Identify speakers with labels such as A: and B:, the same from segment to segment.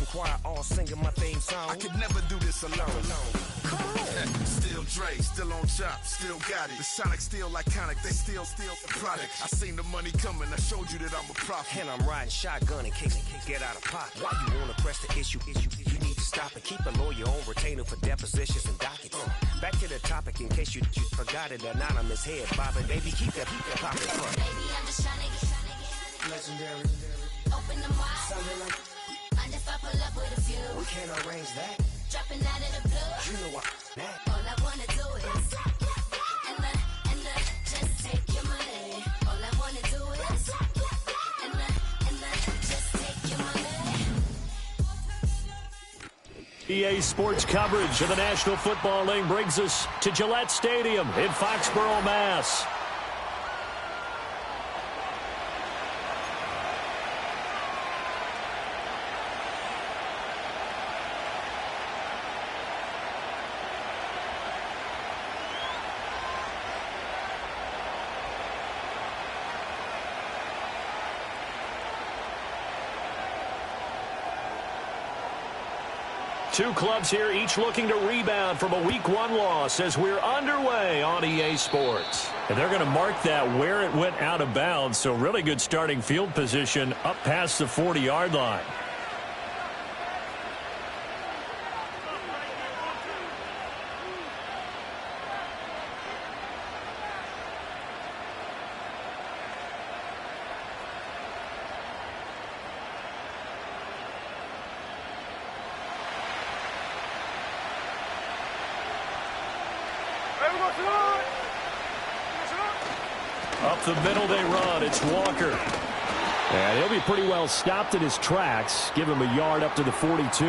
A: choir all singing my theme song.
B: I could never do this alone.
A: Come on.
B: Still Dre, still on top, still got it. The Sonic still iconic, they still the product. I seen the money coming, I showed you that I'm a prophet.
A: And I'm riding shotgun in case get out of pocket. Why you wanna press the issue? You need to stop and keep a lawyer on retainer for depositions and dockets. Back to the topic in case you forgot it. Anonymous head bobbing, baby, keep that popping.
C: Baby, I'm just trying to get
A: Legendary.
C: Open them wide.
A: Sounding like
C: Mind if I pull up with a few?
A: we can't arrange that.
C: Dropping out of the blue.
A: You know what? That.
C: All I wanna do is and just take your money. All I wanna do is and just take your money.
D: EA Sports coverage of the National Football League brings us to Gillette Stadium in Foxborough, Mass. Two clubs here, each looking to rebound from a Week 1 loss as we're underway on EA Sports. And they're going to mark that where it went out of bounds, so really good starting field position up past the 40-yard line. Up the middle they run. It's Walker. And he'll be pretty well stopped in his tracks. Give him a yard up to the 42.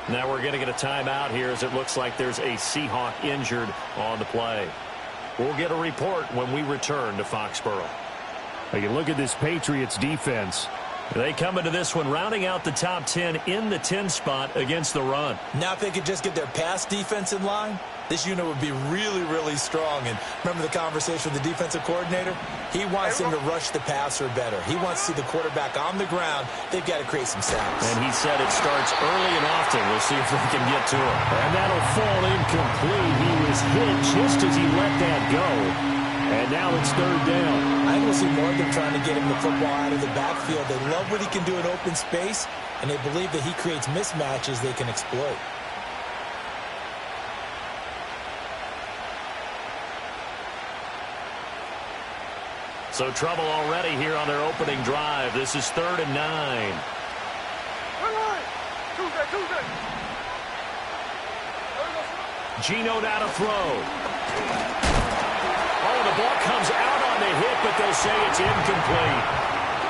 D: Now we're going to get a timeout here as it looks like there's a Seahawk injured on the play. We'll get a report when we return to Foxborough. You can look at this Patriots defense. They come into this one rounding out the top 10 in the 10 spot against the run.
E: Now if they could just get their pass defense in line, this unit would be really, really strong. And remember the conversation with the defensive coordinator? He wants them to rush the passer better. He wants to see the quarterback on the ground. They've got to create some sacks.
D: And he said it starts early and often. We'll see if they can get to it. And that'll fall incomplete. He was hit just as he let that go. And now it's third down.
E: I think we'll see more of them trying to get him the football out of the backfield. They love what he can do in open space, and they believe that he creates mismatches they can exploit.
D: So trouble already here on their opening drive. This is 3rd and 9. Geno now to throw. Oh, the ball comes out on the hit, but they'll say it's incomplete.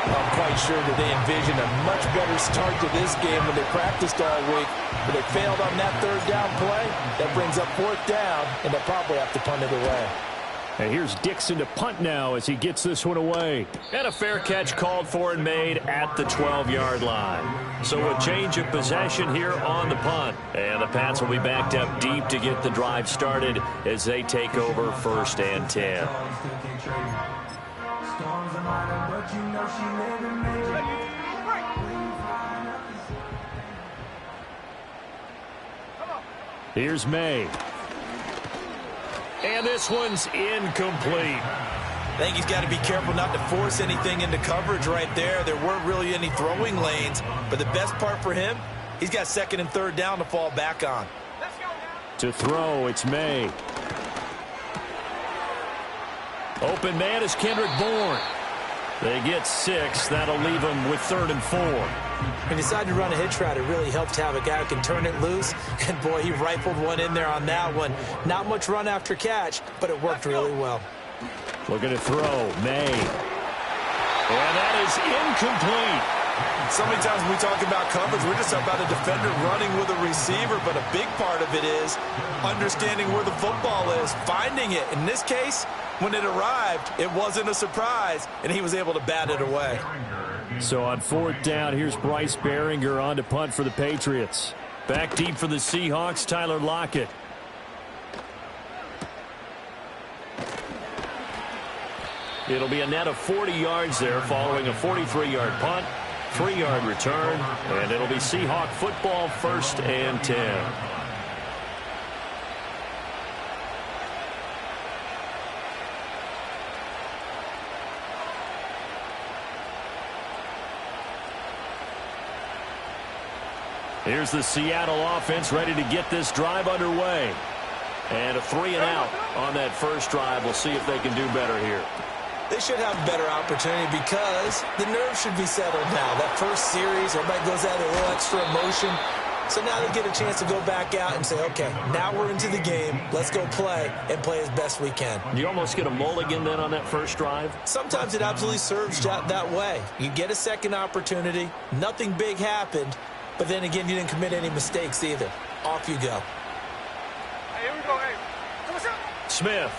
E: I'm quite sure that they envisioned a much better start to this game when they practiced all week, but they failed on that third down play. That brings up 4th down, and they'll probably have to punt it away.
D: And here's Dixon to punt now as he gets this one away. And a fair catch called for and made at the 12-yard line. So a change of possession here on the punt. And the Pats will be backed up deep to get the drive started as they take over 1st and 10. Here's May. And this one's incomplete.
E: I think he's got to be careful not to force anything into coverage right there. There weren't really any throwing lanes, but the best part for him, he's got 2nd and 3rd down to fall back on.
D: To throw, it's May. Open man is Kendrick Bourne. They get 6. That'll leave them with 3rd and 4.
E: He decided to run a hitch route. It really helped to have a guy who can turn it loose. And, boy, he rifled one in there on that one. Not much run after catch, but it worked really well.
D: Looking to throw, May. And that is incomplete.
E: So many times when we talk about coverage, we're just talking about a defender running with a receiver, but a big part of it is understanding where the football is, finding it. In this case, when it arrived, it wasn't a surprise, and he was able to bat it away.
D: So on 4th down, here's Bryce Behringer on to punt for the Patriots. Back deep for the Seahawks, Tyler Lockett. It'll be a net of 40 yards there following a 43-yard punt. 3-yard return, and it'll be Seahawk football, 1st and 10. Here's the Seattle offense ready to get this drive underway. And a 3-and-out on that first drive. We'll see if they can do better here.
E: They should have a better opportunity because the nerves should be settled now. That first series, everybody goes out with a little extra emotion. So now they get a chance to go back out and say, okay, now we're into the game. Let's go play and play as best we can.
D: You almost get a mulligan then on that first drive?
E: Sometimes it absolutely serves that way. You get a second opportunity. Nothing big happened. But then again, you didn't commit any mistakes either. Off you go.
B: Hey, here we go. Hey, come on,
D: Smith.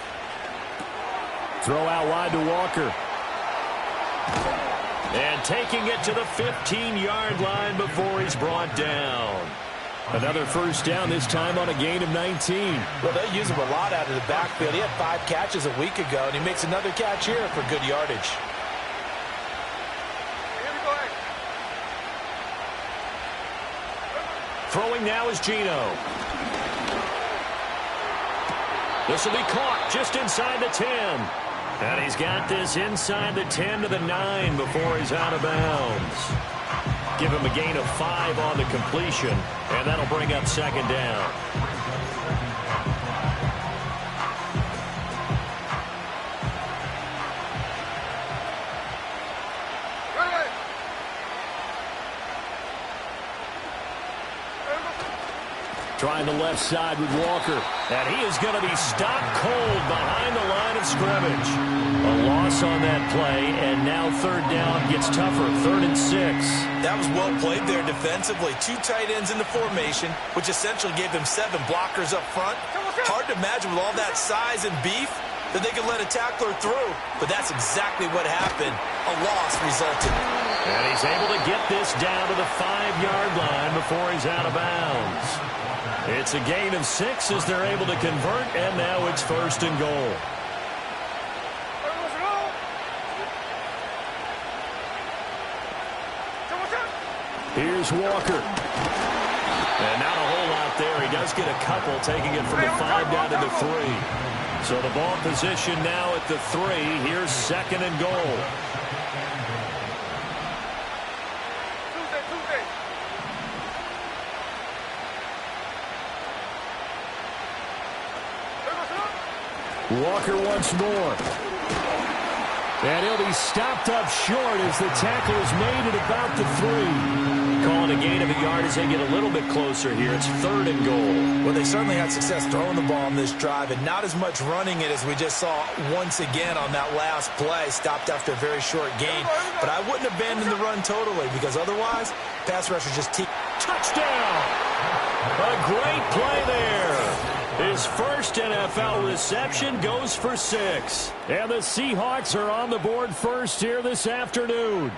D: Throw out wide to Walker. And taking it to the 15-yard line before he's brought down. Another first down, this time on a gain of 19.
E: Well, they use him a lot out of the backfield. He had 5 catches a week ago, and he makes another catch here for good yardage.
D: Throwing now is Geno. This will be caught just inside the 10. And he's got this inside the 10 to the 9 before he's out of bounds. Give him a gain of 5 on the completion, and that'll bring up 2nd down. Trying the left side with Walker. And he is going to be stopped cold behind the line of scrimmage. A loss on that play, and now 3rd down gets tougher. 3rd and 6.
E: That was well played there defensively. 2 tight ends in the formation, which essentially gave them 7 blockers up front. Hard to imagine with all that size and beef that they could let a tackler through. But that's exactly what happened. A loss resulted.
D: And he's able to get this down to the 5-yard line before he's out of bounds. It's a gain of 6 as they're able to convert, and now it's 1st and goal. Here's Walker. And not a whole lot there. He does get a couple, taking it from the 5 down to the 3. So the ball position now at the 3. Here's 2nd and goal. Walker once more. And he'll be stopped up short as the tackle is made at about the 3. Calling a gain of a yard as they get a little bit closer here. It's 3rd and goal.
E: Well, they certainly had success throwing the ball on this drive and not as much running it as we just saw once again on that last play. Stopped after a very short gain. But I wouldn't abandon the run totally because otherwise, pass rushers just
D: touchdown! A great play there. His first NFL reception goes for 6. And the Seahawks are on the board first here this afternoon.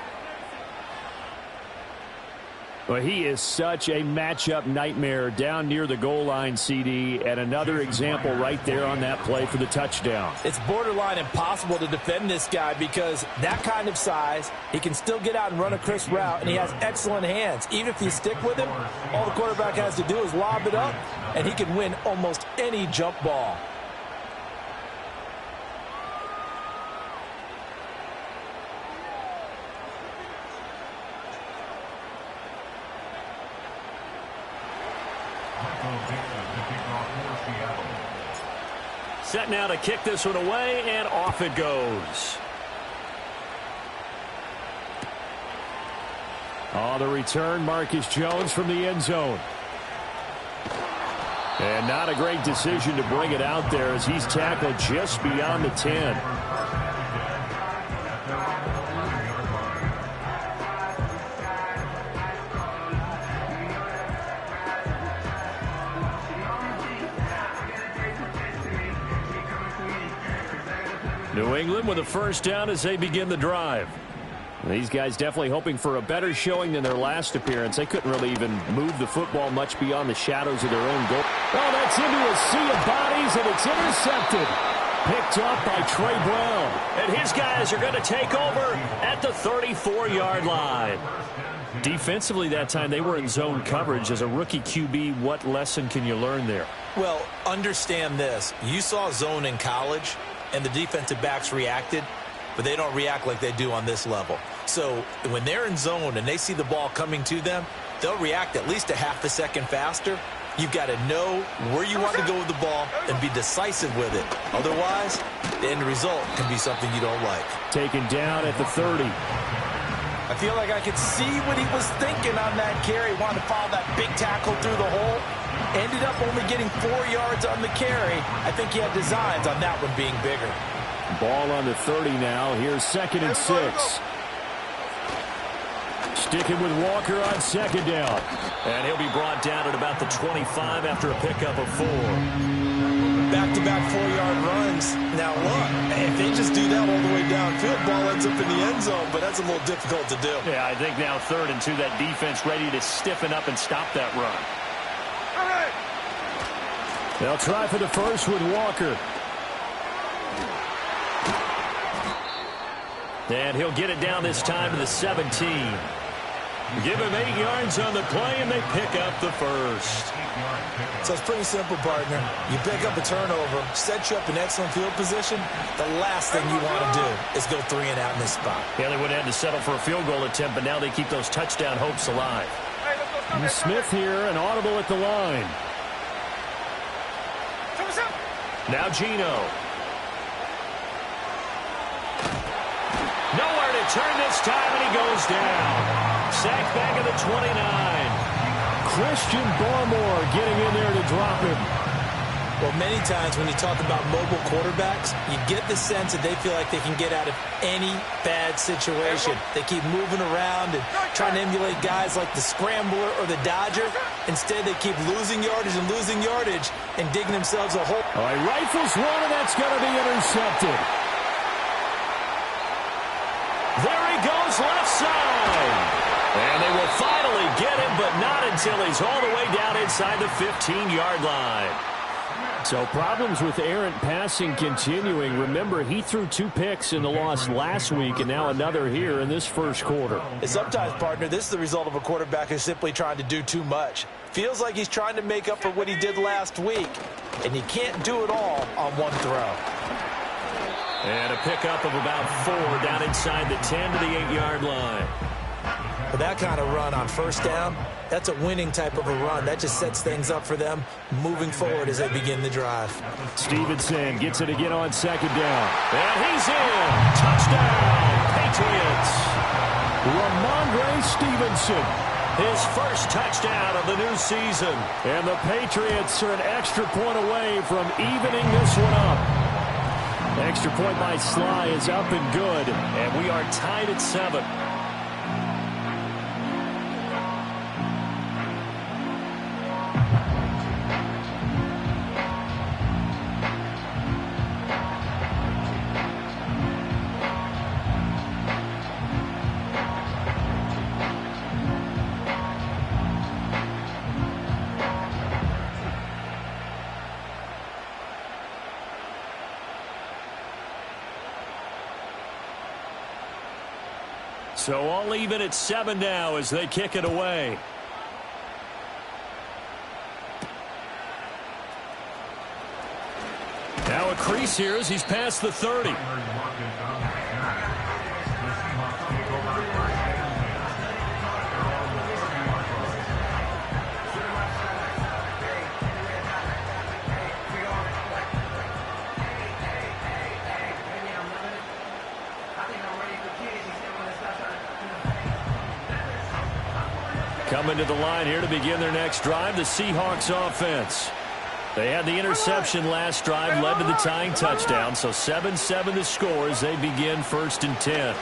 D: Well, he is such a matchup nightmare down near the goal line, CD, and another example right there on that play for the touchdown.
E: It's borderline impossible to defend this guy because that kind of size, he can still get out and run a crisp route, and he has excellent hands. Even if you stick with him, all the quarterback has to do is lob it up, and he can win almost any jump ball.
D: Set now to kick this one away, and off it goes. On the return, Marcus Jones from the end zone. And not a great decision to bring it out there as he's tackled just beyond the 10. New England with a first down as they begin the drive. These guys definitely hoping for a better showing than their last appearance. They couldn't really even move the football much beyond the shadows of their own goal. Oh, that's into a sea of bodies, and it's intercepted. Picked up by Trey Brown. And his guys are going to take over at at the 34-yard line. Defensively that time, they were in zone coverage. As a rookie QB, what lesson can you learn there?
E: Well, understand this. You saw zone in college, and the defensive backs reacted, but they don't react like they do on this level. So when they're in zone and they see the ball coming to them, they'll react at least a half a second faster. You've got to know where you want to go with the ball and be decisive with it. Otherwise, the end result can be something you don't like.
D: Taken down at the 30.
E: I feel like I could see what he was thinking on that carry. Wanted to follow that big tackle through the hole. Ended up only getting 4 yards on the carry. I think he had designs on that one being bigger.
D: Ball on the 30 now. Here's 2nd and 6. Sticking with Walker on 2nd down. And he'll be brought down at about the 25 after a pickup of 4.
E: Back-to-back 4-yard runs. Now look, if they just do that all the way downfield, ball ends up in the end zone, but that's a little difficult to do.
D: Yeah, I think now 3rd and 2, that defense ready to stiffen up and stop that run. They'll try for the first with Walker. And he'll get it down this time to the 17. Give him 8 yards on the play, and they pick up the first.
E: So it's pretty simple, partner. You pick up a turnover, set you up in excellent field position. The last thing you want to do is go 3 and out in this spot.
D: Yeah, they would have had to settle for a field goal attempt, but now they keep those touchdown hopes alive. And Smith here, an audible at the line. Now Gino. Nowhere to turn this time, and he goes down. Sacked back at the 29. Christian Barmore getting in there to drop him.
E: Well, many times when you talk about mobile quarterbacks, you get the sense that they feel like they can get out of any bad situation. They keep moving around and trying to emulate guys like the Scrambler or the Dodger. Instead, they keep losing yardage and digging themselves a hole.
D: All right, rifles one, and that's going to be intercepted. There he goes, left side. And they will finally get him, but not until he's all the way down inside the 15-yard line. So problems with errant passing continuing. Remember, he threw 2 picks in the loss last week, and now another here in this first quarter.
E: And sometimes, partner, this is the result of a quarterback who's simply trying to do too much. Feels like he's trying to make up for what he did last week, and you can't do it all on one throw.
D: And a pickup of about 4 down inside the 10 to the 8-yard line.
E: With that kind of run on first down, that's a winning type of a run. That just sets things up for them moving forward as they begin the drive.
D: Stevenson gets it again on 2nd down. And he's in. Touchdown, Patriots. Ramondre Stevenson, his first touchdown of the new season. And the Patriots are an extra point away from evening this one up. Extra point by Sly is up and good, and we are tied at 7. So all even at 7 now as they kick it away. Now a crease here as he's past the 30. Coming to the line here to begin their next drive, the Seahawks offense. They had the interception last drive, led to the tying touchdown, so 7-7 the score as they begin 1st and 10.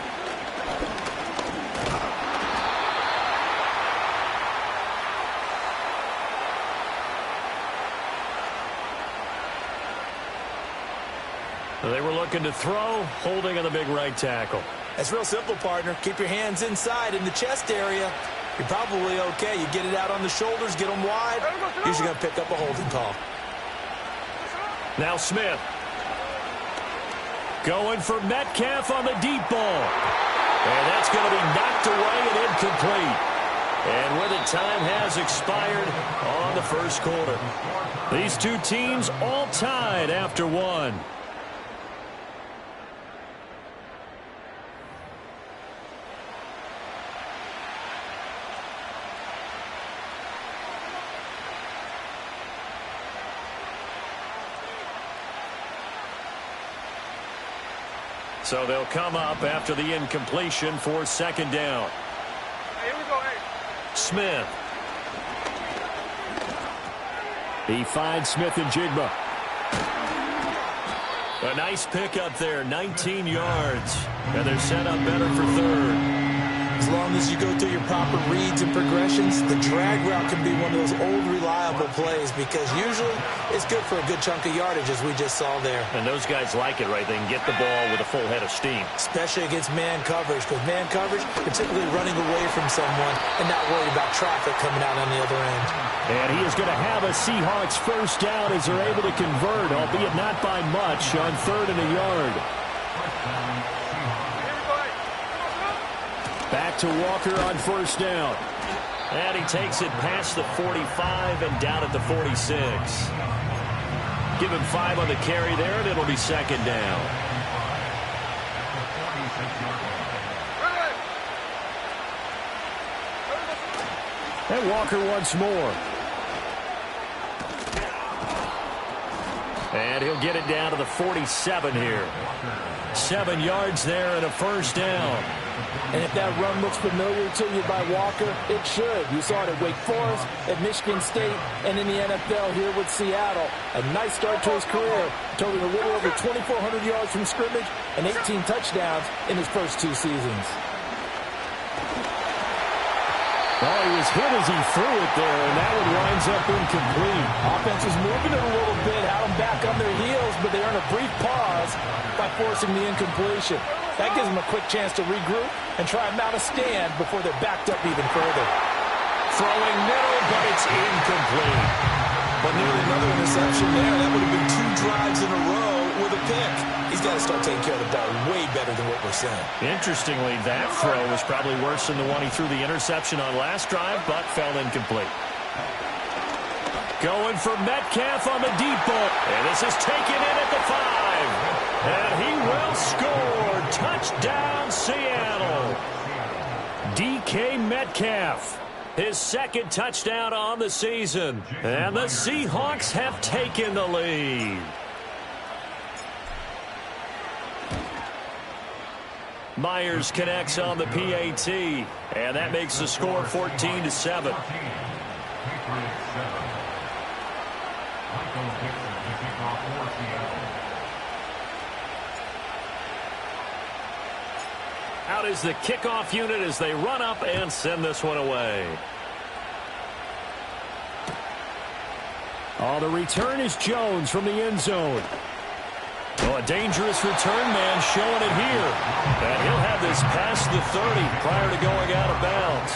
D: They were looking to throw, holding on the big right tackle.
E: It's real simple, partner. Keep your hands inside in the chest area. You're probably okay. You get it out on the shoulders, get them wide. Usually going to pick up a holding call.
D: Now Smith. Going for Metcalf on the deep ball. And that's going to be knocked away and incomplete. And with it, time has expired on the first quarter. These two teams all tied after one. So they'll come up after the incompletion for second down.
F: Hey, here we go, hey.
D: Smith. He finds Smith and Jigba. A nice pickup there, 19 yards. And they're set up better for third.
E: As long as you go through your proper reads and progressions, the drag route can be one of those old reliable plays because usually it's good for a good chunk of yardage, as we just saw there.
D: And those guys like it, right? They can get the ball with a full head of steam.
E: Especially against man coverage, because man coverage, you're typically running away from someone and not worried about traffic coming out on the other end.
D: And he is going to have a Seahawks first down as they're able to convert, albeit not by much, on 3rd and a yard. Back to Walker on first down. And he takes it past the 45 and down at the 46. Give him 5 on the carry there, and it'll be second down. And Walker once more. And he'll get it down to the 47 here. 7 yards there and a first down.
G: And if that run looks familiar to you by Walker, it should. You saw it at Wake Forest, at Michigan State, and in the NFL here with Seattle. A nice start to his career, totaling a little over 2,400 yards from scrimmage and 18 touchdowns in his first 2 seasons.
D: Well, he was hit as he threw it there, and that one winds up incomplete.
G: Offense was moving it a little bit, had them back on their heels, but they earned a brief pause by forcing the incompletion. That gives them a quick chance to regroup and try and mount a stand before they're backed up even further.
D: Throwing middle, but it's incomplete.
E: But nearly another interception there. That would have been 2 drives in a row with a pick. He's got to start taking care of the ball way better than what we're saying.
D: Interestingly, that throw was probably worse than the one he threw the interception on last drive, but fell incomplete. Going for Metcalf on the deep ball. And this is taken in at the 5. And he will score. Touchdown, Seattle. DK Metcalf. His second touchdown on the season. And the Seahawks have taken the lead. Myers connects on the PAT. And that makes the score 14-7. Out is the kickoff unit as they run up and send this one away. Oh, the return is Jones from the end zone. Oh, a dangerous return man showing it here. And he'll have this past the 30 prior to going out of bounds.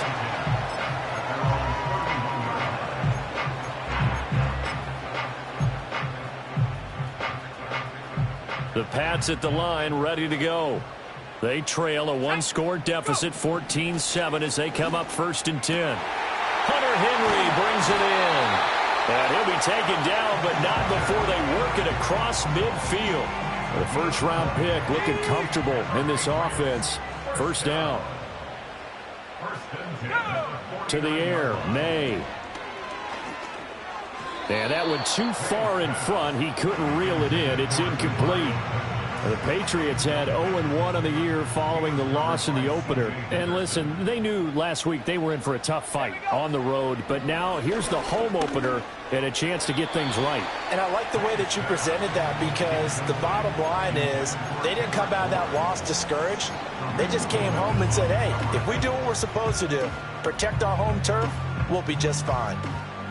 D: The Pats at the line, ready to go. They trail a 1-score deficit, 14-7, as they come up 1st and 10. Hunter Henry brings it in. And he'll be taken down, but not before they work it across midfield. The first-round pick looking comfortable in this offense. First down. To the air, May. And that one too far in front. He couldn't reel it in. It's incomplete. The Patriots had 0-1 on the year following the loss in the opener. And listen, they knew last week they were in for a tough fight on the road. But now here's the home opener and a chance to get things right.
G: And I like the way that you presented that, because the bottom line is they didn't come out of that loss discouraged. They just came home and said, hey, if we do what we're supposed to do, protect our home turf, we'll be just fine.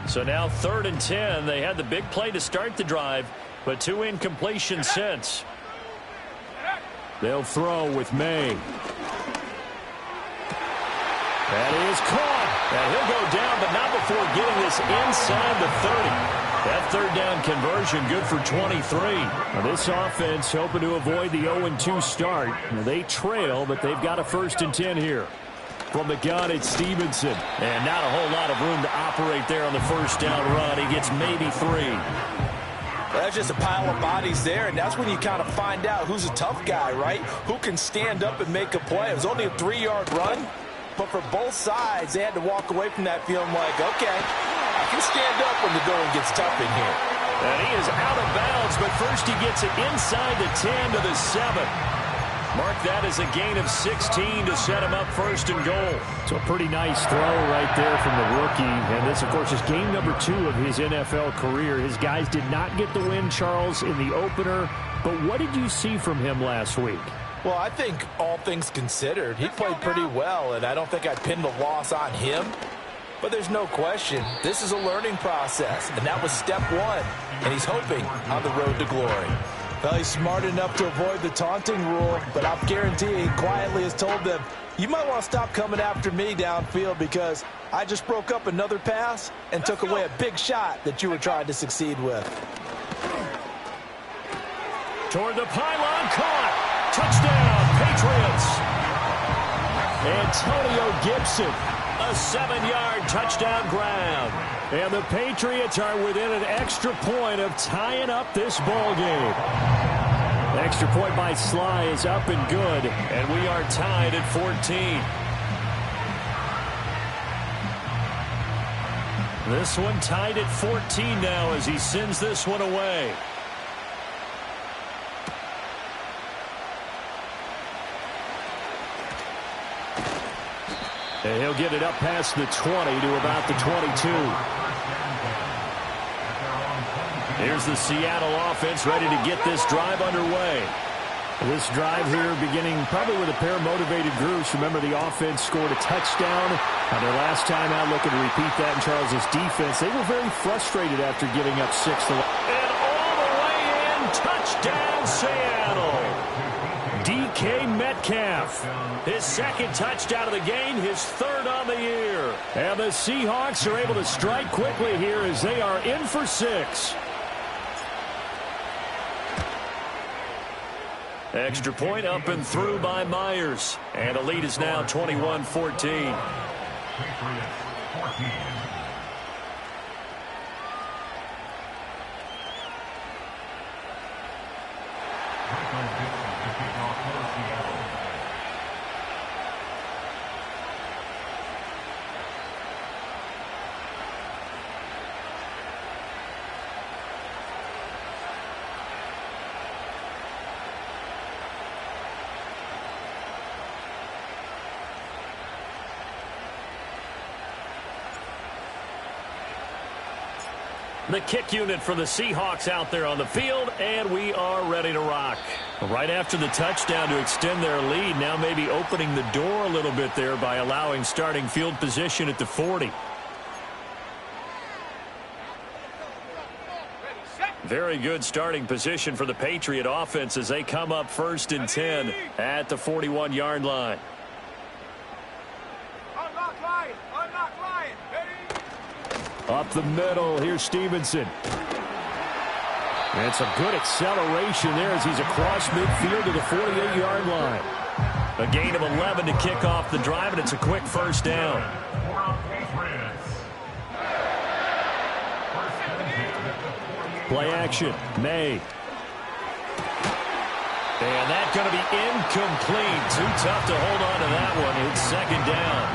D: So now 3rd and 10. They had the big play to start the drive, but 2 incompletions since. They'll throw with May. That is caught. And he'll go down, but not before getting this inside the 30. That third down conversion good for 23. Now this offense hoping to avoid the 0-2 start. Now they trail, but they've got a 1st and 10 here. From the gun, it's Stevenson. And not a whole lot of room to operate there on the first down run. He gets maybe 3.
E: Well, that's just a pile of bodies there, and that's when you kind of find out who's a tough guy, right? Who can stand up and make a play. It was only a 3-yard run, but for both sides, they had to walk away from that feeling like, okay, I can stand up when the going gets tough in here.
D: And he is out of bounds, but first he gets it inside the 10 to the 7. Mark that as a gain of 16 to set him up 1st and goal. So a pretty nice throw right there from the rookie. And this, of course, is game number 2 of his NFL career. His guys did not get the win, Charles, in the opener. But what did you see from him last week?
E: Well, I think all things considered, he played pretty well, and I don't think I'd pin the loss on him. But there's no question, this is a learning process, and that was step 1. And he's hoping on the road to glory. Well, he's smart enough to avoid the taunting rule, but I'll guarantee he quietly has told them, you might want to stop coming after me downfield because I just broke up another pass and took away a big shot that you were trying to succeed with.
D: Toward the pylon, caught. Touchdown, Patriots. Antonio Gibson, a 7-yard touchdown grab. And the Patriots are within an extra point of tying up this ball game. The extra point by Sly is up and good, and we are tied at 14. This one tied at 14 now as he sends this one away. And he'll get it up past the 20 to about the 22. Here's the Seattle offense ready to get this drive underway. This drive here beginning probably with a pair of motivated groups. Remember, the offense scored a touchdown on their last time out. Looking to repeat that in Charles's defense. They were very frustrated after giving up 6. And all the way in, touchdown Seattle. DK Metcalf, his 2nd touchdown of the game, his 3rd on the year. And the Seahawks are able to strike quickly here as they are in for 6. Extra point up and through by Myers. And the lead is now 21-14. The kick unit for the Seahawks out there on the field, and we are ready to rock. Right after the touchdown to extend their lead, now maybe opening the door a little bit there by allowing starting field position at the 40. Very good starting position for the Patriot offense as they come up 1st and 10 at the 41-yard line. Up the middle, here's Stevenson. And some good acceleration there as he's across midfield to the 48-yard line. A gain of 11 to kick off the drive, and it's a quick 1st down. Play action, May. And that's going to be incomplete. Too tough to hold on to that one. It's 2nd down.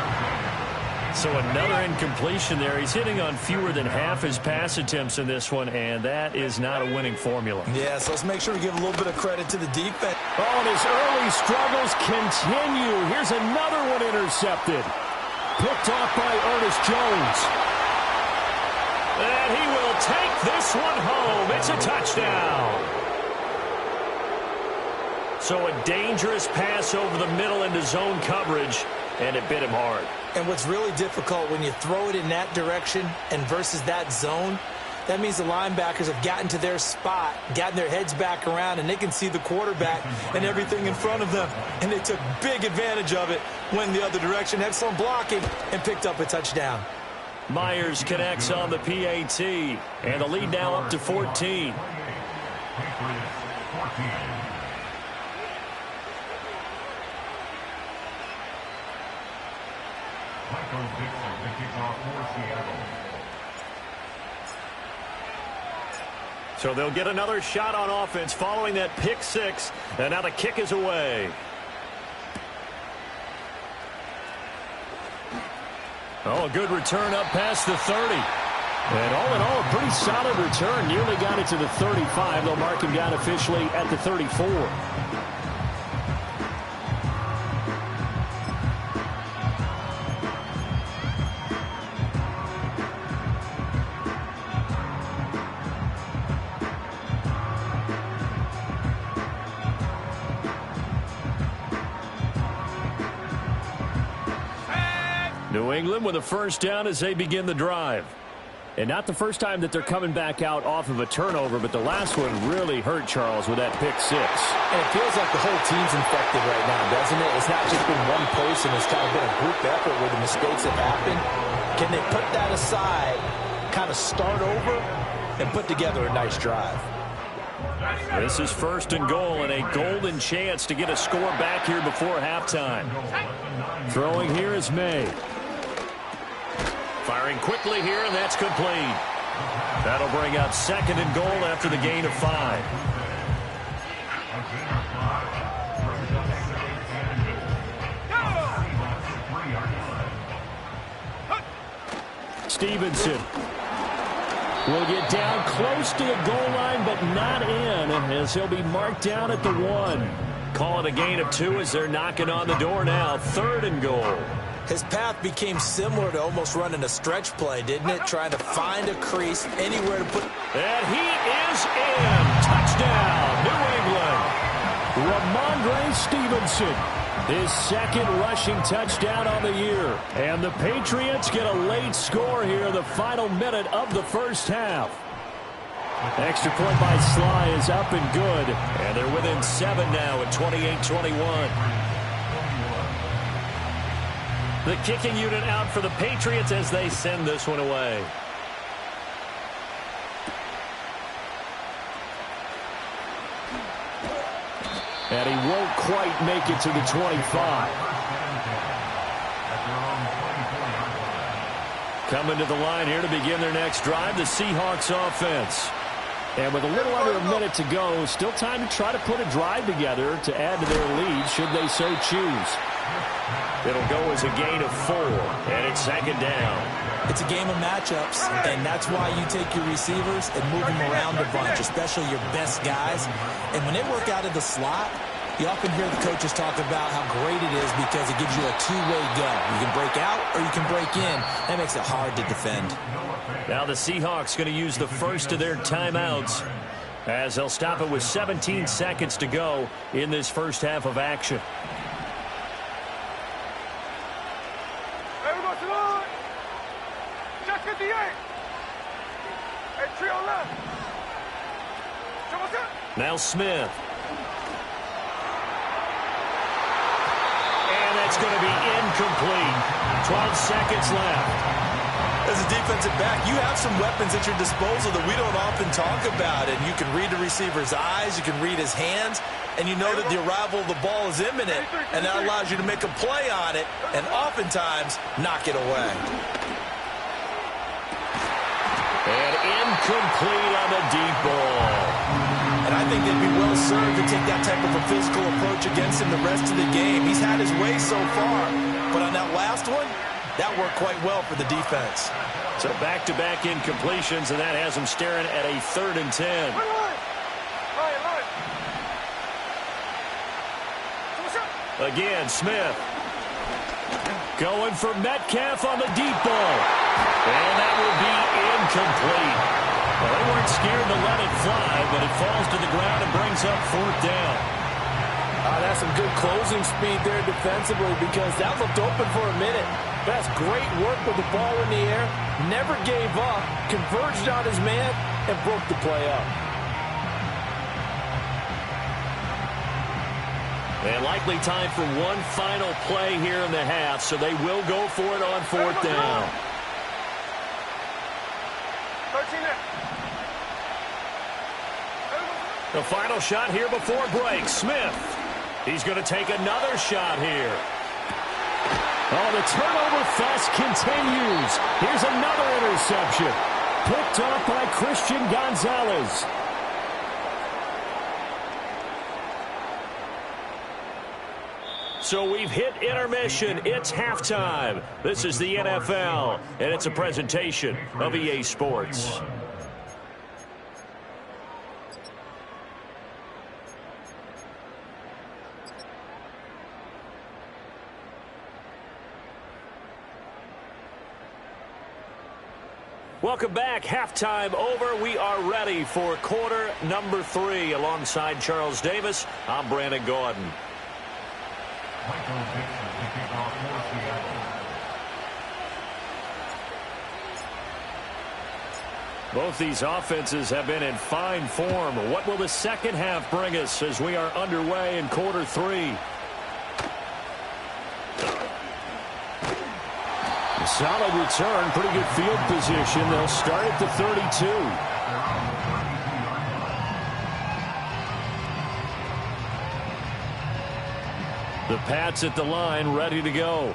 D: So another incompletion there. He's hitting on fewer than half his pass attempts in this one, and that is not a winning formula.
E: Yeah, so let's make sure we give a little bit of credit to the defense.
D: Oh, and his early struggles continue. Here's another one intercepted. Picked off by Ernest Jones. And he will take this one home. It's a touchdown. So a dangerous pass over the middle into zone coverage, and it bit him hard.
E: And what's really difficult when you throw it in that direction and versus that zone, that means the linebackers have gotten to their spot, gotten their heads back around, and they can see the quarterback and everything in front of them. And they took big advantage of it when the other direction had some blocking and picked up a touchdown.
D: Myers connects on the PAT, and the lead now up to 14. So they'll get another shot on offense following that pick six, and now the kick is away. Oh, a good return up past the 30. And all in all, a pretty solid return. Nearly got it to the 35. They'll mark him down officially at the 34. New England with a first down as they begin the drive. And not the first time that they're coming back out off of a turnover, but the last one really hurt Charles with that pick six.
G: And it feels like the whole team's infected right now, doesn't it? It's not just been one person. It's kind of been a group effort where the mistakes have happened. Can they put that aside, kind of start over, and put together a nice drive?
D: This is first and goal, and a golden chance to get a score back here before halftime. Throwing here is May. Firing quickly here, and that's complete. That'll bring up second and goal after the gain of 5. Stevenson will get down close to the goal line, but not in, as he'll be marked down at the 1. Call it a gain of 2 as they're knocking on the door now. Third and goal.
E: His path became similar to almost running a stretch play, didn't it? Trying to find a crease, anywhere to put.
D: And he is in. Touchdown, New England. Ramondre Stevenson, his second rushing touchdown on the year. And the Patriots get a late score here in the final minute of the first half. Extra point by Sly is up and good. And they're within 7 now at 28-21. The kicking unit out for the Patriots as they send this one away. And he won't quite make it to the 25. Coming to the line here to begin their next drive, the Seahawks offense. And with a little under a minute to go, still time to try to put a drive together to add to their lead should they so choose. It'll go as a gain of 4, and it's second down.
E: It's a game of matchups, and that's why you take your receivers and move them around a bunch, especially your best guys. And when they work out of the slot, you often hear the coaches talk about how great it is because it gives you a two-way go. You can break out or you can break in. That makes it hard to defend.
D: Now the Seahawks going to use the first of their timeouts as they'll stop it with 17 seconds to go in this first half of action. Now Smith. And that's going to be incomplete. 12 seconds left.
E: As a defensive back, you have some weapons at your disposal that we don't often talk about. And you can read the receiver's eyes, you can read his hands, and you know that the arrival of the ball is imminent, and that allows you to make a play on it and oftentimes knock it away.
D: And incomplete on the deep ball.
E: And I think they'd be well served to take that type of a physical approach against him the rest of the game. He's had his way so far, but on that last one, that worked quite well for the defense.
D: So back-to-back incompletions, and that has him staring at a 3rd and 10. Again, Smith. Going for Metcalf on the deep ball. And that will be incomplete. Well, they weren't scared to let it fly, but it falls to the ground and brings up 4th down.
G: That's some good closing speed there defensively because that looked open for a minute. That's great work with the ball in the air. Never gave up, converged on his man, and broke the play up.
D: And likely time for one final play here in the half, so they will go for it on 4th down.
F: 13 there.
D: The final shot here before break. Smith. He's going to take another shot here. Oh, the turnover fest continues. Here's another interception. Picked up by Christian Gonzalez. So we've hit intermission. It's halftime. This is the NFL, and it's a presentation of EA Sports. Welcome back. Halftime over. We are ready for quarter number 3. Alongside Charles Davis, I'm Brandon Gaudin. Both these offenses have been in fine form. What will the second half bring us as we are underway in quarter 3? A solid return, pretty good field position. They'll start at the 32. The Pats at the line, ready to go.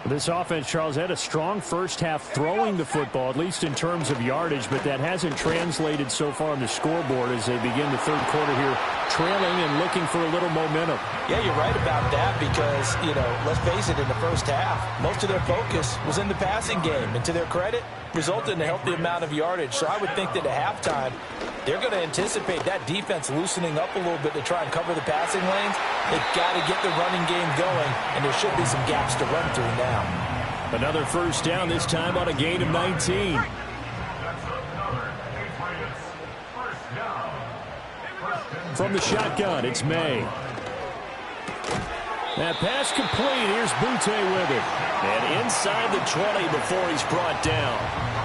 D: This offense, Charles, had a strong first half throwing the football, at least in terms of yardage, but that hasn't translated so far on the scoreboard as they begin the third quarter here, trailing and looking for a little momentum.
E: Yeah, you're right about that because, let's face it, in the first half, most of their focus was in the passing game. And to their credit, resulted in a healthy amount of yardage. So I would think that at halftime, they're going to anticipate that defense loosening up a little bit to try and cover the passing lanes. They've got to get the running game going, and there should be some gaps to run through now.
D: Another first down, this time on a gain of 19. From the shotgun, it's May. That pass complete. Here's Boutte with it. And inside the 20 before he's brought down.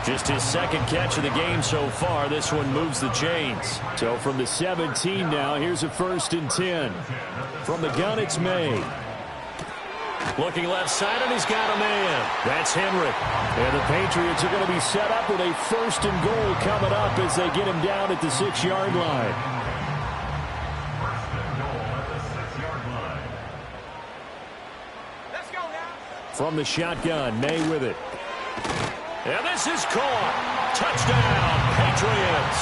D: Just his second catch of the game so far. This one moves the chains. So from the 17 now, here's a 1st and 10. From the gun, it's May. Looking left side, and he's got a man. That's Henry. And the Patriots are going to be set up with a 1st and goal coming up as they get him down at the 6-yard line. From the shotgun, May with it. And this is caught. Touchdown, Patriots.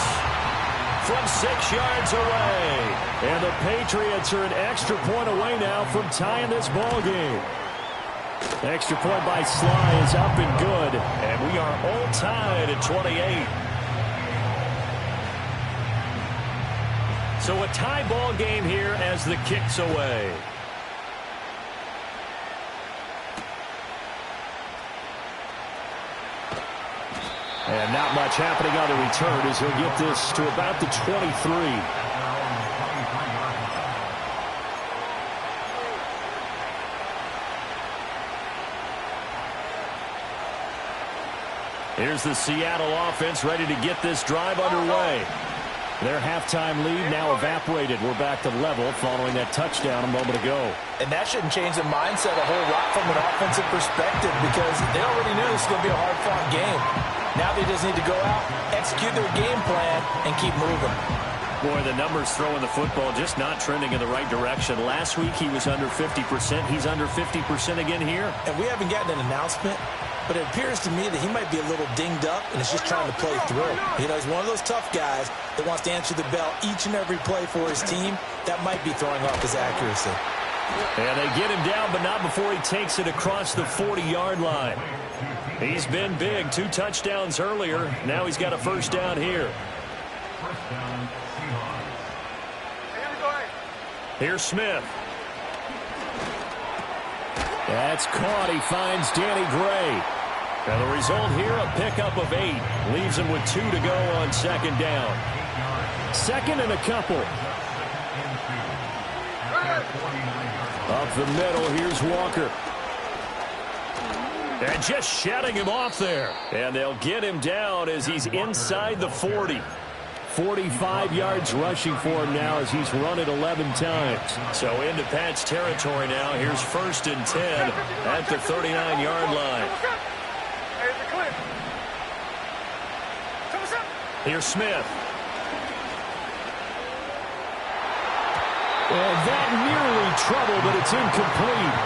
D: From 6 yards away. And the Patriots are an extra point away now from tying this ball game. Extra point by Sly is up and good. And we are all tied at 28. So a tie ball game here as the kick's away. And not much happening on the return as he'll get this to about the 23. Here's the Seattle offense ready to get this drive underway. Their halftime lead now evaporated. We're back to level following that touchdown a moment ago.
E: And that shouldn't change the mindset a whole lot from an offensive perspective because they already knew this was going to be a hard-fought game. Now they just need to go out, execute their game plan, and keep moving.
D: Boy, the numbers throwing the football just not trending in the right direction. Last week he was under 50%. He's under 50% again here.
E: And we haven't gotten an announcement, but it appears to me that he might be a little dinged up and is just trying to play through. He's one of those tough guys that wants to answer the bell each and every play for his team. That might be throwing off his accuracy.
D: And they get him down, but not before he takes it across the 40-yard line. He's been big. 2 touchdowns earlier. Now he's got a first down here. Here's Smith. That's caught. He finds Danny Gray. And the result here, a pickup of 8. Leaves him with 2 to go on second down. Second and a couple. Up the middle, here's Walker. And just shutting him off there. And they'll get him down as he's inside the 40. 45 yards rushing for him now as he's run it 11 times. So into Pats territory now. Here's 1st and 10 at the 39-yard line. Here's Smith. And that nearly trouble, but it's incomplete.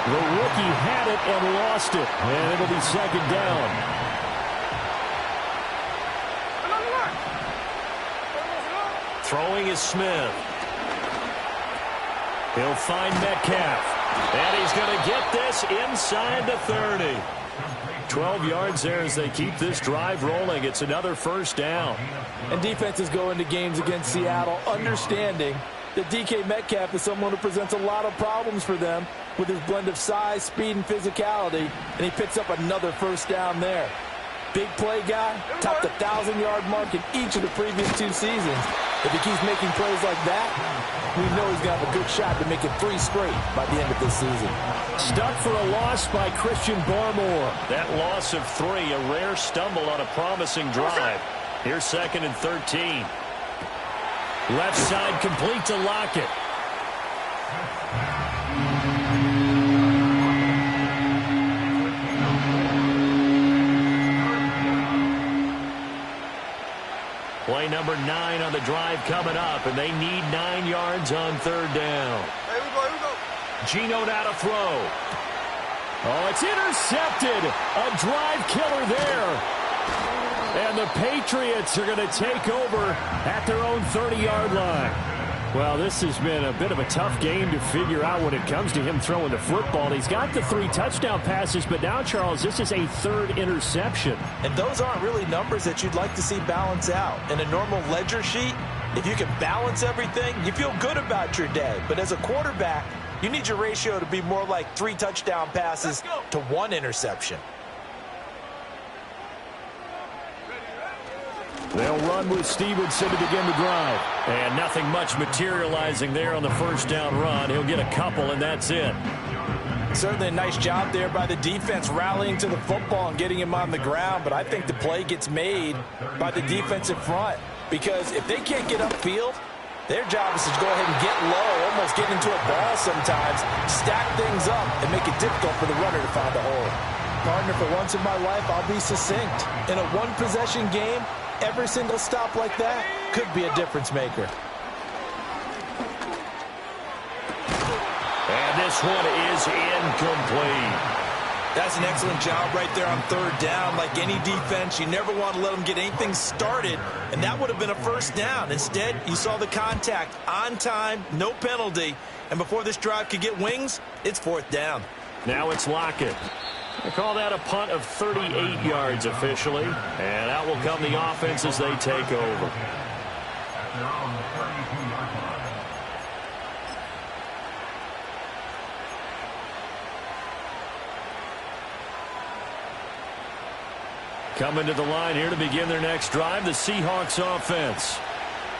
D: The rookie had it and lost it. And it'll be second down. Throwing is Smith. He'll find Metcalf. And he's going to get this inside the 30. 12 yards there as they keep this drive rolling. It's another first down.
G: And defenses go into games against Seattle understanding that DK Metcalf is someone who presents a lot of problems for them with his blend of size, speed, and physicality. And he picks up another first down there. Big play guy, topped the 1,000-yard mark in each of the previous 2 seasons. If he keeps making plays like that, we know he's going to have a good shot to make it 3 straight by the end of this season.
D: Stuck for a loss by Christian Barmore. That loss of 3, a rare stumble on a promising drive. Here's 2nd and 13. Left side complete to Lockett. Play number 9 on the drive coming up, and they need 9 yards on 3rd down.
F: Here we go.
D: Geno now to throw. Oh, it's intercepted. A drive killer there. And the Patriots are going to take over at their own 30-yard line. Well, this has been a bit of a tough game to figure out when it comes to him throwing the football. He's got the 3 touchdown passes, but now, Charles, this is a 3rd interception.
E: And those aren't really numbers that you'd like to see balance out. In a normal ledger sheet, if you can balance everything, you feel good about your day. But as a quarterback, you need your ratio to be more like 3 touchdown passes to 1 interception.
D: They'll run with Stevenson to begin the drive. And nothing much materializing there on the first down run. He'll get a couple, and that's it.
E: Certainly a nice job there by the defense rallying to the football and getting him on the ground. But I think the play gets made by the defensive front. Because if they can't get upfield, their job is to go ahead and get low, almost get into a ball sometimes, stack things up, and make it difficult for the runner to find a hole. Partner, for once in my life, I'll be succinct. In a one-possession game, every single stop like that could be a difference maker.
D: And this one is incomplete.
E: That's an excellent job right there on 3rd down. Like any defense, you never want to let them get anything started, and that would have been a first down. Instead, you saw the contact on time, no penalty, and before this drive could get wings, it's 4th down.
D: Now it's Lockett. They call that a punt of 38 yards officially, and out will come the offense as they take over. Coming to the line here to begin their next drive, the Seahawks offense.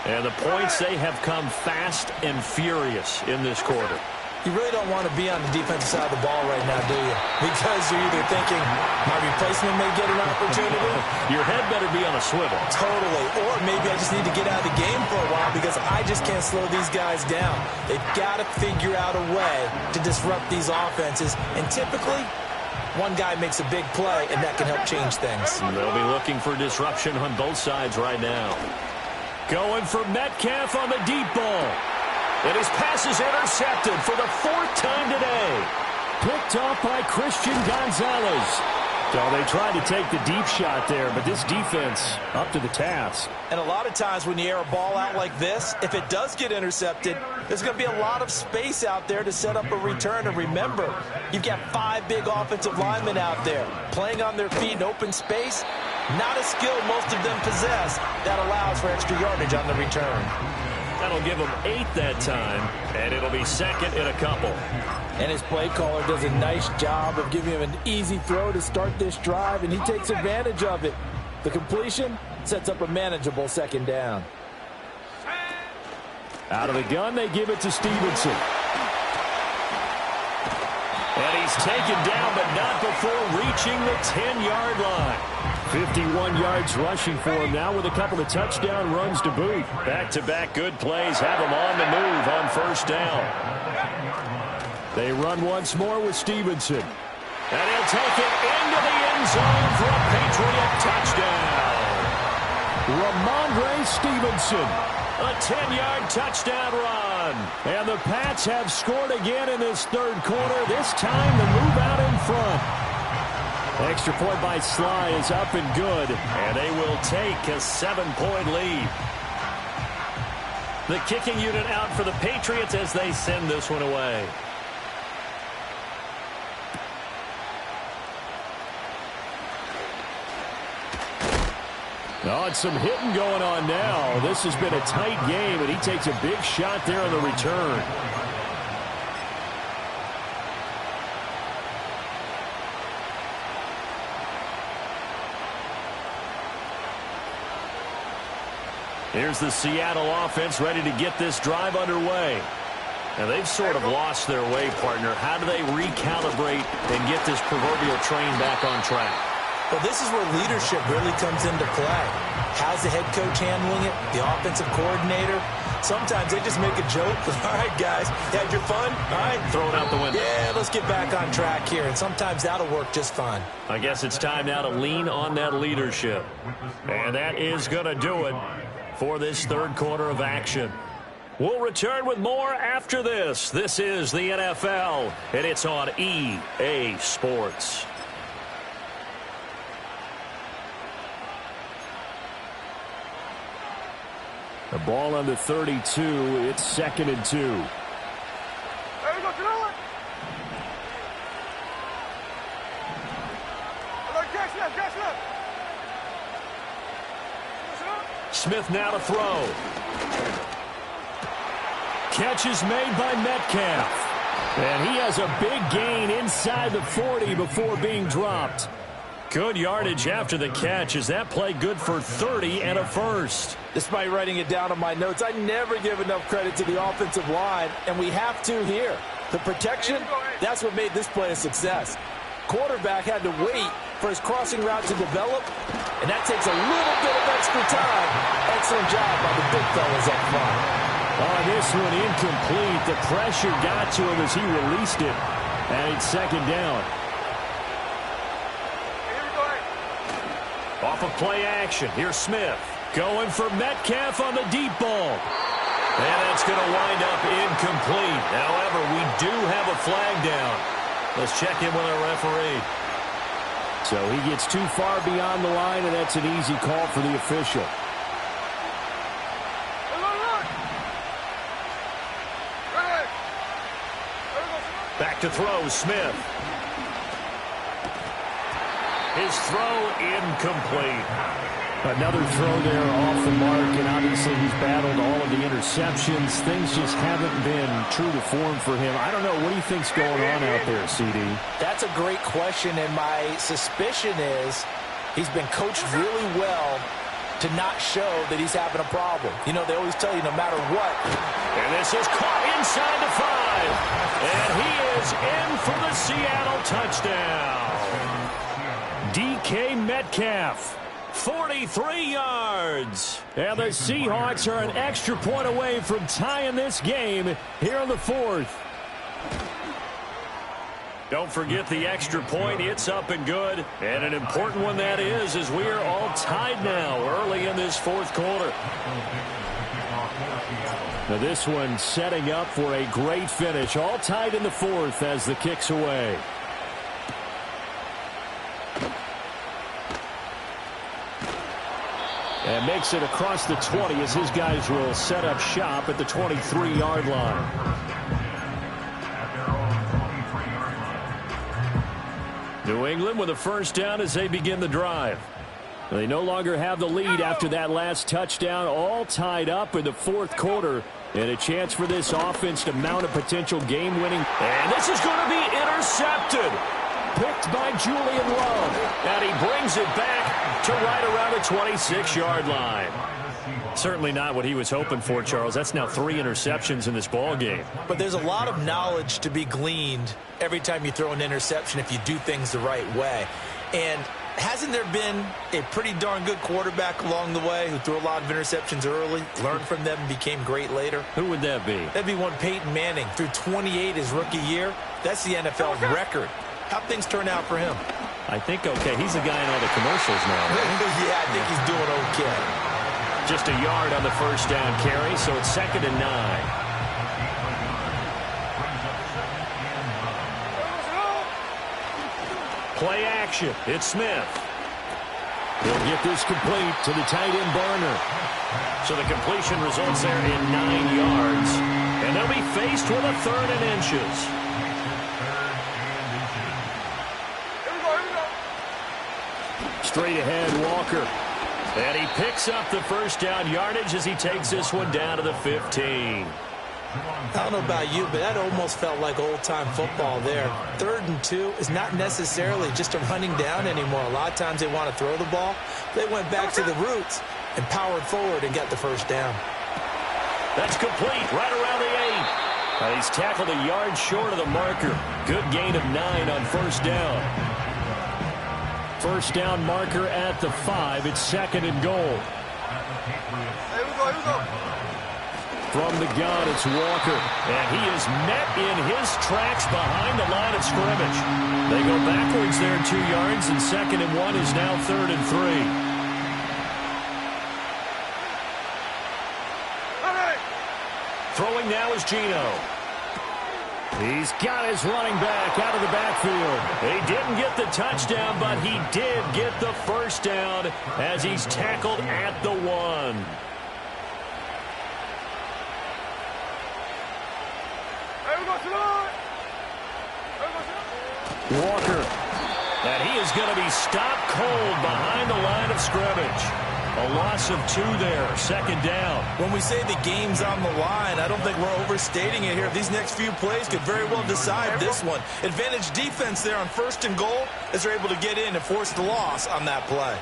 D: And the points, they have come fast and furious in this quarter.
E: You really don't want to be on the defensive side of the ball right now, do you? Because you're either thinking, my replacement may get an opportunity.
D: Your head better be on a swivel.
E: Totally. Or maybe I just need to get out of the game for a while because I just can't slow these guys down. They've got to figure out a way to disrupt these offenses. And typically, one guy makes a big play, and that can help change things.
D: They'll be looking for disruption on both sides right now. Going for Metcalf on the deep ball. And his pass is intercepted for the 4th time today. Picked off by Christian Gonzalez. So they tried to take the deep shot there, but this defense up to the task.
E: And a lot of times when you air a ball out like this, if it does get intercepted, there's going to be a lot of space out there to set up a return. And remember, you've got 5 big offensive linemen out there playing on their feet in open space. Not a skill most of them possess that allows for extra yardage on the return.
D: That'll give him 8 that time, and it'll be 2nd and a couple.
G: And his play caller does a nice job of giving him an easy throw to start this drive, and he takes advantage of it. The completion sets up a manageable 2nd down.
D: Out of the gun, they give it to Stevenson. And he's taken down, but not before reaching the 10-yard line. 51 yards rushing for him now with a couple of touchdown runs to boot. Back-to-back good plays have him on the move on 1st down. They run once more with Stevenson. And he'll take it into the end zone for a Patriot touchdown. Ramondre Stevenson. A 10-yard touchdown run. And the Pats have scored again in this third quarter. This time to move out in front. Extra point by Sly is up and good. And they will take a 7-point lead. The kicking unit out for the Patriots as they send this one away. Oh, and some hitting going on now. This has been a tight game, and he takes a big shot there on the return. Here's the Seattle offense ready to get this drive underway. Now, they've sort of lost their way, partner. How do they recalibrate and get this proverbial train back on track?
E: Well, this is where leadership really comes into play. How's the head coach handling it? The offensive coordinator? Sometimes they just make a joke. All right, guys, had your fun? All right.
D: Throw it out the window.
E: Yeah, let's get back on track here. And sometimes that'll work just fine.
D: I guess it's time now to lean on that leadership. And that is going to do it for this third quarter of action. We'll return with more after this. This is the NFL, and it's on EA Sports. The ball on the 32. It's 2nd and 2.
F: There we go, Janelle. Catch left.
D: Smith now to throw. Catch is made by Metcalf. And he has a big gain inside the 40 before being dropped. Good yardage after the catch. Is that play good for 30 and a first?
G: Despite writing it down on my notes, I never give enough credit to the offensive line, and we have to here. The protection, that's what made this play a success. Quarterback had to wait for his crossing route to develop, and that takes a little bit of extra time. Excellent job by the big fellas up front.
D: On this one, incomplete. The pressure got to him as he released it, and it's 2nd down. Off of play action, here's Smith. Going for Metcalf on the deep ball. And that's going to wind up incomplete. However, we do have a flag down. Let's check in with our referee. So he gets too far beyond the line, and that's an easy call for the official. Back to throw, Smith. His throw incomplete. Another throw there off the mark, and obviously he's battled all of the interceptions. Things just haven't been true to form for him. I don't know. What do you think's going on out there, CD?
G: That's a great question, and my suspicion is he's been coached really well to not show that he's having a problem. You know, they always tell you no matter what.
D: And this is caught inside the 5. And he is in for the Seattle touchdown. DK Metcalf, 43 yards. And the Seahawks are an extra point away from tying this game here in the 4th. Don't forget the extra point. It's up and good. And an important one that is, as we are all tied now early in this 4th quarter. Now this one setting up for a great finish. All tied in the 4th as the kick's away. And makes it across the 20 as his guys will set up shop at the 23-yard line. New England with a first down as they begin the drive. They no longer have the lead after that last touchdown, all tied up in the 4th quarter. And a chance for this offense to mount a potential game-winning. And this is going to be intercepted. Picked by Julian Love. And he brings it back to right around the 26-yard line. Certainly not what he was hoping for, Charles. That's now 3 interceptions in this ball game.
E: But there's a lot of knowledge to be gleaned every time you throw an interception if you do things the right way. And hasn't there been a pretty darn good quarterback along the way who threw a lot of interceptions early, learned from them, and became great later?
D: Who would that be?
E: That'd be one Peyton Manning. Threw 28 his rookie year. That's the NFL record. How'd things turn out for him?
D: I think okay. He's the guy in all the commercials now, right?
E: Yeah, I think he's doing okay.
D: just a yard on the first down carry, so it's 2nd and 9. Play action. It's Smith. He'll get this complete to the tight end Barner. So the completion results there in 9 yards. And they'll be faced with a 3rd and inches. Straight ahead, Walker. And he picks up the first down yardage as he takes this one down to the 15.
E: I don't know about you, but that almost felt like old-time football there. 3rd and 2 is not necessarily just a running down anymore. A lot of times they want to throw the ball. They went back to the roots and powered forward and got the first down.
D: That's complete right around the 8. He's tackled a yard short of the marker. Good gain of 9 on first down. First down marker at the 5. It's 2nd and goal.
F: Here we go.
D: From the gun, it's Walker. And he is met in his tracks behind the line of scrimmage. They go backwards there 2 yards, and 2nd and 1 is now 3rd and 3. Throwing now is Geno. He's got his running back out of the backfield. He didn't get the touchdown, but he did get the first down as he's tackled at the 1. Walker. And he is going to be stopped cold behind the line of scrimmage. A loss of 2 there, 2nd down.
E: When we say the game's on the line, I don't think we're overstating it here. These next few plays could very well decide this one. Advantage defense there on 1st and goal as they're able to get in and force the loss on that play.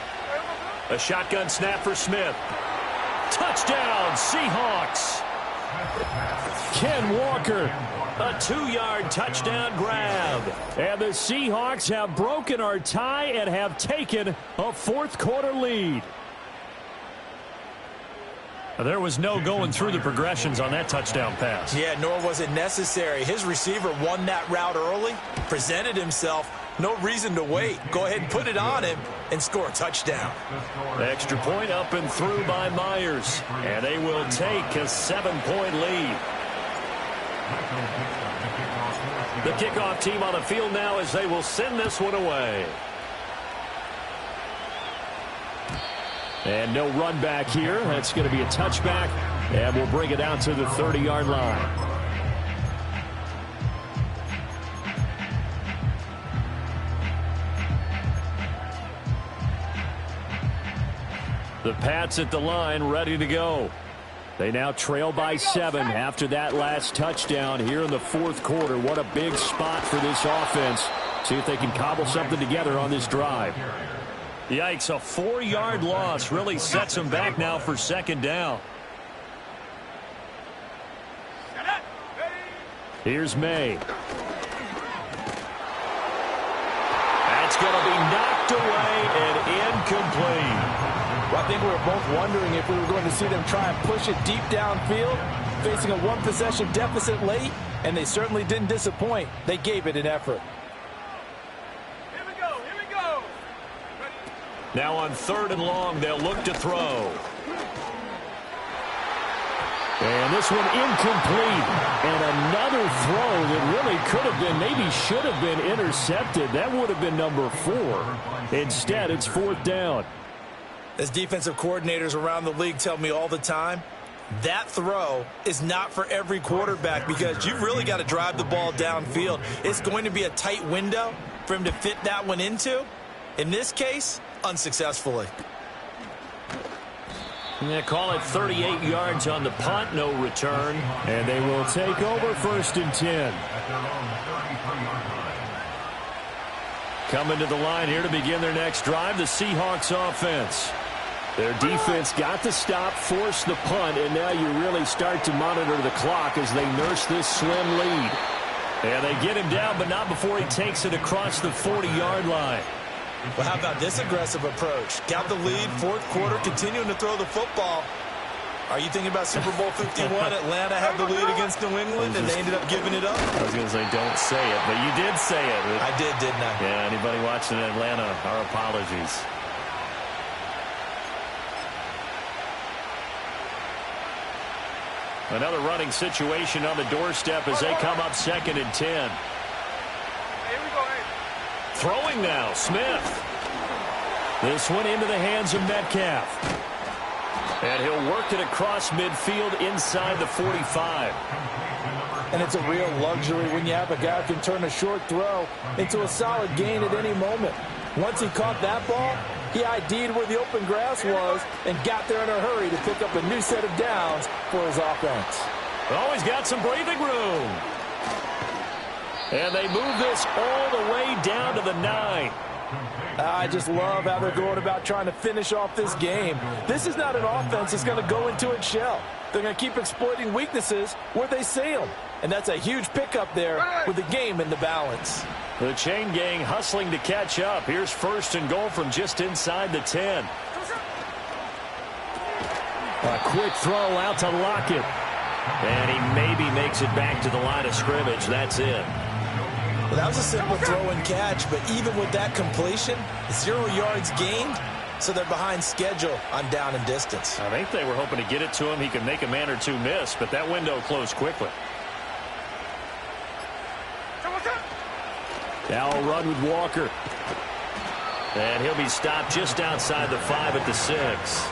D: A shotgun snap for Smith. Touchdown, Seahawks. Ken Walker, a 2-yard touchdown grab. And the Seahawks have broken our tie and have taken a 4th quarter lead. There was no going through the progressions on that touchdown pass.
E: Yeah, nor was it necessary. His receiver won that route early, presented himself. No reason to wait. Go ahead and put it on him and score a touchdown.
D: Extra point up and through by Myers. And they will take a 7-point lead. The kickoff team on the field now as they will send this one away. And no run back here. That's going to be a touchback. And we'll bring it out to the 30-yard line. The Pats at the line, ready to go. They now trail by 7 after that last touchdown here in the 4th quarter. What a big spot for this offense. See if they can cobble something together on this drive. Yikes, a 4-yard loss really sets them back now for 2nd down. Here's May. That's going to be knocked away and incomplete.
G: Well, I think we were both wondering if we were going to see them try and push it deep downfield, facing a 1-possession deficit late, and they certainly didn't disappoint. They gave it an effort.
F: Here we go.
D: Now on 3rd and long, they'll look to throw. And this one incomplete. And another throw that really could have been, maybe should have been intercepted. That would have been number 4. Instead, it's 4th down.
E: As defensive coordinators around the league tell me all the time, that throw is not for every quarterback because you've really got to drive the ball downfield. It's going to be a tight window for him to fit that one into. In this case, unsuccessfully.
D: Yeah, call it 38 yards on the punt, no return. And they will take over 1st and 10. Coming to the line here to begin their next drive, the Seahawks offense. Their defense got the stop, forced the punt, and now you really start to monitor the clock as they nurse this slim lead. And they get him down, but not before he takes it across the 40-yard line.
E: Well, how about this aggressive approach? Got the lead, 4th quarter, continuing to throw the football. Are you thinking about Super Bowl 51? Atlanta had the lead against New England, and they ended up giving it up?
D: I was going to say, don't say it, but you did say it.
E: I did, didn't I?
D: Yeah, anybody watching Atlanta, our apologies. Another running situation on the doorstep as they come up 2nd and 10.
F: Here we go, hey.
D: Throwing now, Smith. This one into the hands of Metcalf. And he'll work it across midfield inside the 45.
G: And it's a real luxury when you have a guy who can turn a short throw into a solid gain at any moment. Once he caught that ball, he ID'd where the open grass was and got there in a hurry to pick up a new set of downs for his offense.
D: Always got some breathing room. And they move this all the way down to the 9.
G: I just love how they're going about trying to finish off this game. This is not an offense that's going to go into its shell. They're going to keep exploiting weaknesses where they see them. And that's a huge pickup there with the game in the balance.
D: The chain gang hustling to catch up. Here's 1st and goal from just inside the 10. A quick throw out to Lockett. And he maybe makes it back to the line of scrimmage. That's it.
E: Well, that was a simple throw and catch, but even with that completion, 0 yards gained, so they're behind schedule on down and distance.
D: I think they were hoping to get it to him. He could make a man or two miss, but that window closed quickly. Now a run with Walker. And he'll be stopped just outside the 5 at the 6.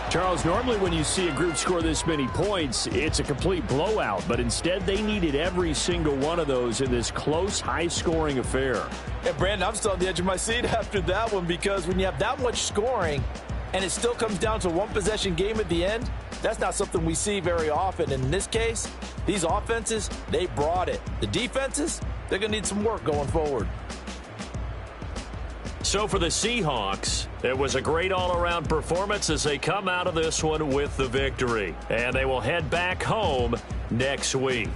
D: Charles, normally when you see a group score this many points, it's a complete blowout. But instead, they needed every single one of those in this close, high-scoring affair.
G: And, Brandon, I'm still on the edge of my seat after that one because when you have that much scoring and it still comes down to one-possession game at the end, that's not something we see very often. And in this case, these offenses, they brought it. The defenses, they're going to need some work going forward.
D: So for the Seahawks, it was a great all-around performance as they come out of this one with the victory. And they will head back home next week.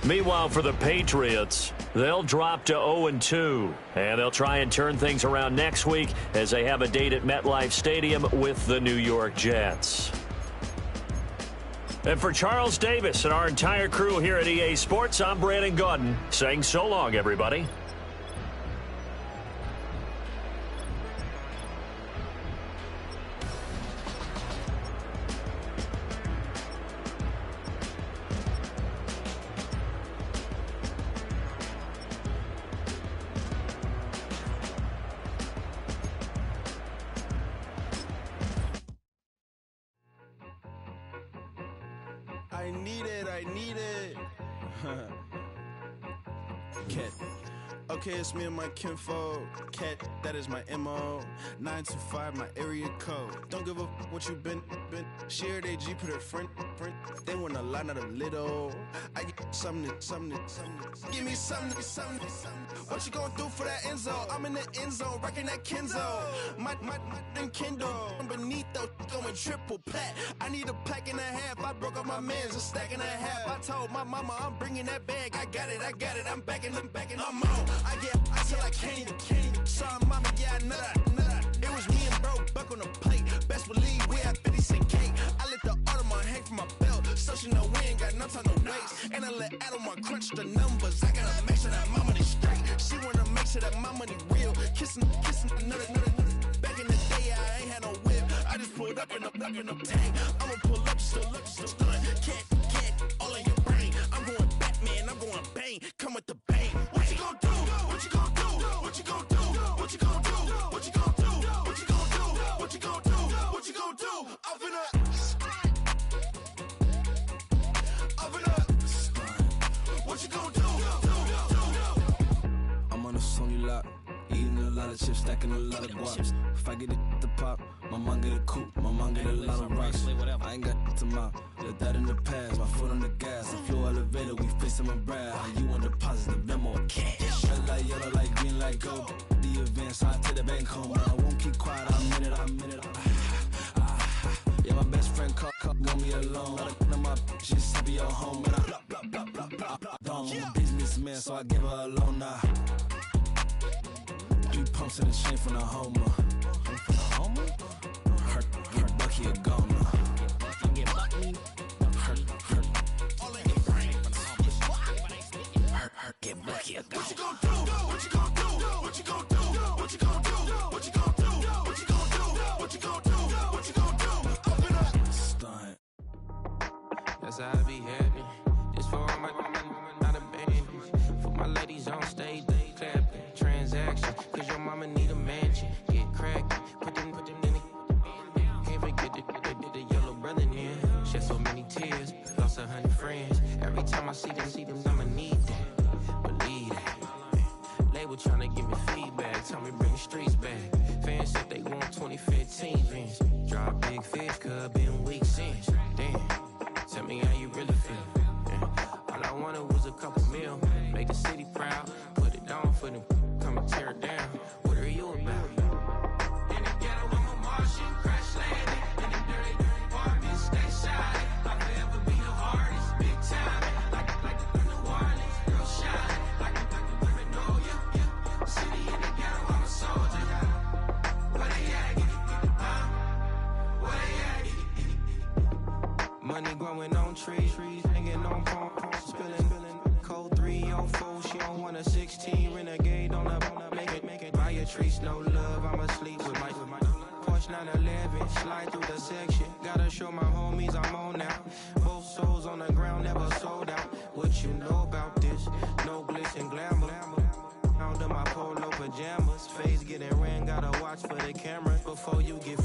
D: Meanwhile, for the Patriots, they'll drop to 0-2. And they'll try and turn things around next week as they have a date at MetLife Stadium with the New York Jets. And for Charles Davis and our entire crew here at EA Sports, I'm Brandon Gaudin saying so long, everybody.
H: I need it. Cat. Okay, it's me and my kinfolk. Cat, that is my MO. 925, my area code. Don't give a what you been. Shared AG, put her friend. They want a lot, not a little. I get something. Give me something. What you gonna do for that end zone? I'm in the end zone, wrecking that Kenzo. My Kindle. I'm beneath though, going triple plat. I need a pack and a half. I broke up my mans, a stack and a half. I told my mama I'm bringing that bag. I got it. I'm backing, I'm on. I till I can't even. Sorry, mama, yeah, I know that. It was me and bro, buck on the plate. Best believe we had 50 cent cake. I let the Audemars hang from my belt, so she know we ain't got no time to waste. And I let Audemars crunch the numbers. I gotta make sure that my money straight. She wanna make sure that my money real. Kissing another. Back in the day, I ain't had no whip. I just pulled up in the tank. I'ma pull up, still stun. Can't, all in your brain. I'm going Batman, I'm going bang. Come with the bang. What you gonna do? What you gonna do? What you gonna do? What you gonna do? What you gonna do? What you gonna do? What you gonna do? What you gonna do? I'm finna. What you gonna do? I'm on a Sony lot, eating a lot of chips, stacking a lot of guaps. If I get it to pop, my mom get a coupe, my mom get a lot of rice. I ain't got to mouth, let that in the past. My foot on the gas, I flew elevator, we facing my brand. How you want the positive memo of cash? Red light, yellow light, green light, go. The event, so I take the bank home. I won't keep quiet, I'm in it. Yeah, my best friend called want me alone. None of my bitches be at home, and I blah. I'm a businessman, so I give her a loan now. You you pumps to the shame from the homo. From the homo? Hurt Bucky a goner. Hurt, get Bucky a goner. What you gon' do? What you gon' do? What you gon' do? What you gon' do? What you gon' do? What you gon' do? What you gon' do? What you gon' do? Up it up. Stunt.
I: That's how I be happening. This for all my not abandoned. For my ladies on stage, they clapping. Transaction, cause your mama need a mansion. Get cracked, put them in the. Can't forget the yellow brother in. Shed so many tears, lost 100 friends. Every time I see them, I'ma need that. Believe that. Label tryna give me feedback, tell me bring the streets back. Fans said they want 2015 Vince. Drop big fish, cuz been weak since. Damn, tell me how you really feel. Yeah. All I wanted was a couple mil, make the city proud, put it down for them, come and tear it down. What are you about? In the ghetto, I'm a Martian, crash landing. In the dirty apartments, stay shiny. I'll forever be the hardest, big time. Like the New Orleans, girl shine. Like the women know ya. City in the ghetto, I'm a soldier. Where they at? Where they at? Money growing on trees, hanging on palms, spilling. Code 304, she don't want a 16. Renegade on up, make it. Buy a tree, no love, I'ma sleep with my Porsche 911, slide through the section. Gotta show my homies I'm on now. Both souls on the ground, never sold out. What you know about this? No glitz and glamour. Under my polo pajamas, face getting ran, gotta watch for the cameras before you get